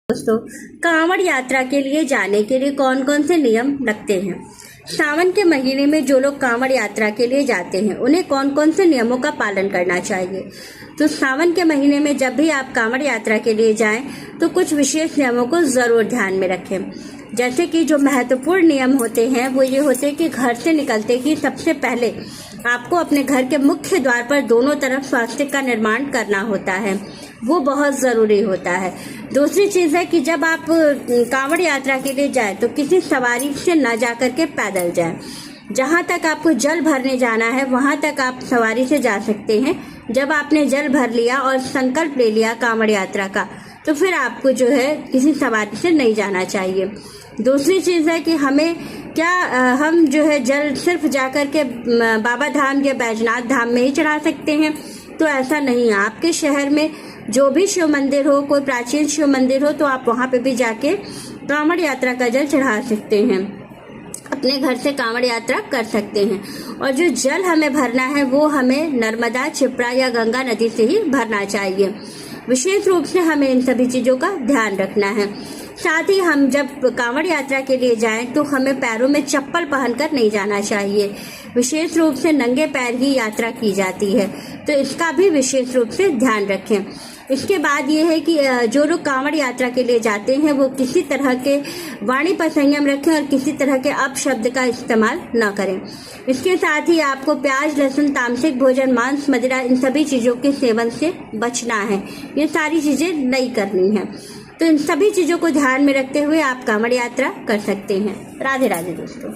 दोस्तों, कांवड़ यात्रा के लिए जाने के लिए कौन कौन से नियम लगते हैं। सावन के महीने में जो लोग कांवड़ यात्रा के लिए जाते हैं उन्हें कौन कौन से नियमों का पालन करना चाहिए। तो सावन के महीने में जब भी आप कांवड़ यात्रा के लिए जाएं तो कुछ विशेष नियमों को जरूर ध्यान में रखें। जैसे कि जो महत्वपूर्ण नियम होते हैं वो ये होते हैं कि घर से निकलते ही सबसे पहले आपको अपने घर के मुख्य द्वार पर दोनों तरफ स्वास्तिक का निर्माण करना होता है, वो बहुत ज़रूरी होता है। दूसरी चीज़ है कि जब आप कांवड़ यात्रा के लिए जाएं तो किसी सवारी से न जाकर के पैदल जाएं। जहाँ तक आपको जल भरने जाना है वहाँ तक आप सवारी से जा सकते हैं। जब आपने जल भर लिया और संकल्प ले लिया कांवड़ यात्रा का तो फिर आपको जो है किसी सवारी से नहीं जाना चाहिए। दूसरी चीज़ है कि हम जो है जल सिर्फ जाकर के बाबा धाम या बैजनाथ धाम में ही चढ़ा सकते हैं, तो ऐसा नहीं है। आपके शहर में जो भी शिव मंदिर हो, कोई प्राचीन शिव मंदिर हो, तो आप वहाँ पे भी जाके कांवड़ यात्रा का जल चढ़ा सकते हैं, अपने घर से कांवड़ यात्रा कर सकते हैं। और जो जल हमें भरना है वो हमें नर्मदा, क्षिप्रा या गंगा नदी से ही भरना चाहिए। विशेष रूप से हमें इन सभी चीज़ों का ध्यान रखना है। साथ ही हम जब कांवड़ यात्रा के लिए जाएं तो हमें पैरों में चप्पल पहनकर नहीं जाना चाहिए। विशेष रूप से नंगे पैर ही यात्रा की जाती है, तो इसका भी विशेष रूप से ध्यान रखें। इसके बाद ये है कि जो लोग कांवड़ यात्रा के लिए जाते हैं वो किसी तरह के वाणी पर संयम रखें और किसी तरह के अपशब्द का इस्तेमाल न करें। इसके साथ ही आपको प्याज, लहसुन, तामसिक भोजन, मांस, मदिरा, इन सभी चीज़ों के सेवन से बचना है। ये सारी चीज़ें नहीं करनी है। तो इन सभी चीज़ों को ध्यान में रखते हुए आप कांवड़ यात्रा कर सकते हैं। राधे राधे दोस्तों।